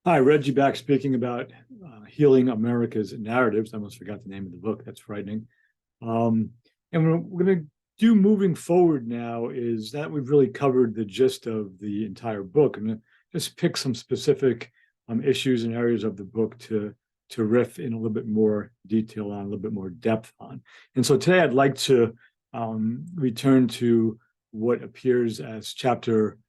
Hi, Reggie back speaking about healing America's narratives. I almost forgot the name of the book. That's frightening. Um, and what we're going to do moving forward now is that we've really covered the gist of the entire book. I'm going to just pick some specific issues and areas of the book to riff in a little bit more detail on, a little bit more depth on. And so today I'd like to return to what appears as chapter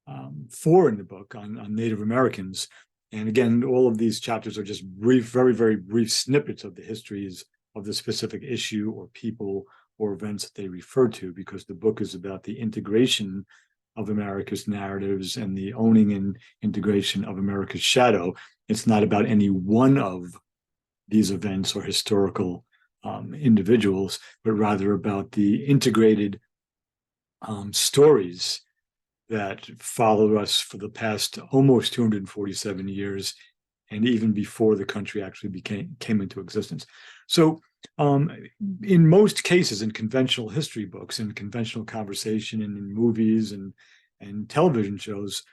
4 in the book on Native Americans. And again, all of these chapters are just brief, very, very brief snippets of the histories of the specific issue or people or events that they refer to, because the book is about the integration of America's narratives and the owning and integration of America's shadow. It's not about any one of these events or historical individuals, but rather about the integrated stories that followed us for the past almost 247 years, and even before the country actually came into existence. So in most cases, in conventional history books, in conventional conversation, and in movies and television shows,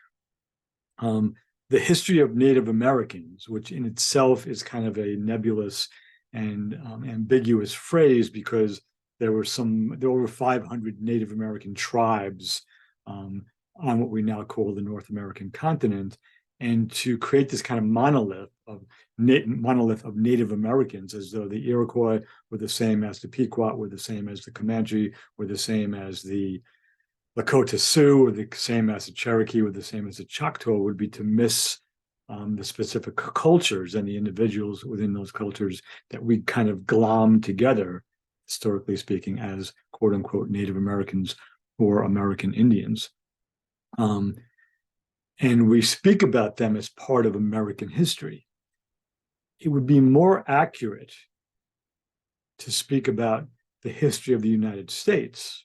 the history of Native Americans, which in itself is kind of a nebulous and ambiguous phrase, because there were over 500 Native American tribes on what we now call the North American continent, and to create this kind of monolith of Native Americans, as though the Iroquois were the same as the Pequot, were the same as the Comanche, were the same as the Lakota Sioux, or the same as the Cherokee, or the same as the Choctaw, would be to miss the specific cultures and the individuals within those cultures that we kind of glom together, historically speaking, as quote unquote Native Americans or American Indians. And we speak about them as part of American history. It would be more accurate to speak about the history of the United States,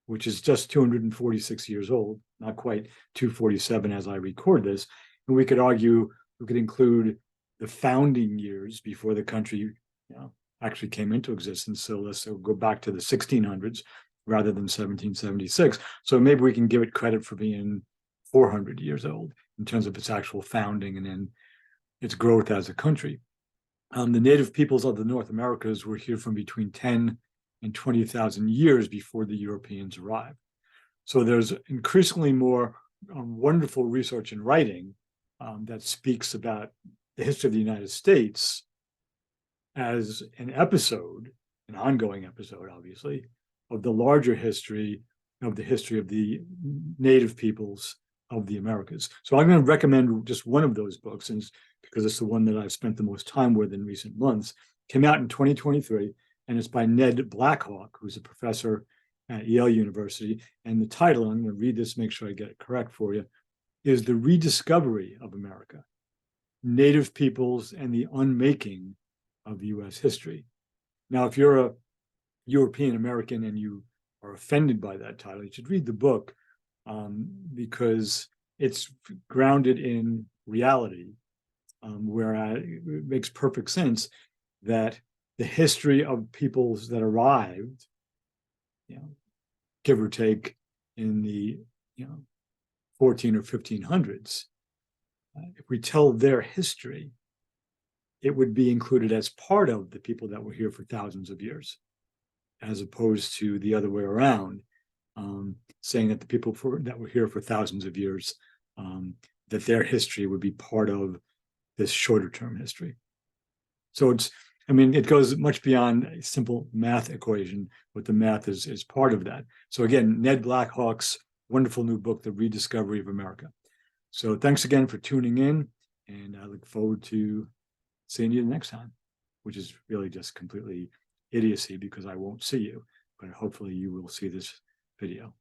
which is just 246 years old, not quite 247 as I record this. And we could argue, we could include the founding years before the country actually came into existence. So let's go back to the 1600s rather than 1776. So maybe we can give it credit for being 400 years old in terms of its actual founding and then its growth as a country. The native peoples of the North Americas were here from between 10 and 20,000 years before the Europeans arrived. So there's increasingly more wonderful research and writing that speaks about the history of the United States as an episode, an ongoing episode, obviously, of the larger history of the native peoples of the Americas. So I'm going to recommend just one of those books, and because it's the one that I've spent the most time with in recent months. Came out in 2023, and it's by Ned Blackhawk, who's a professor at Yale University. And the title, I'm going to read this, make sure I get it correct for you, is The Rediscovery of America, Native Peoples and the Unmaking of U.S. History. Now, if you're a European American and you are offended by that title, you should read the book, because it's grounded in reality, where it makes perfect sense that the history of peoples that arrived, give or take, in the 14 or 1500s, if we tell their history, it would be included as part of the people that were here for thousands of years, as opposed to the other way around, saying that the people that were here for thousands of years, that their history would be part of this shorter term history. So it goes much beyond a simple math equation, but the math is part of that. So again, Ned Blackhawk's wonderful new book, The Rediscovery of America. So thanks again for tuning in, and I look forward to seeing you next time, which is really just completely idiocy because I won't see you, but hopefully you will see this video.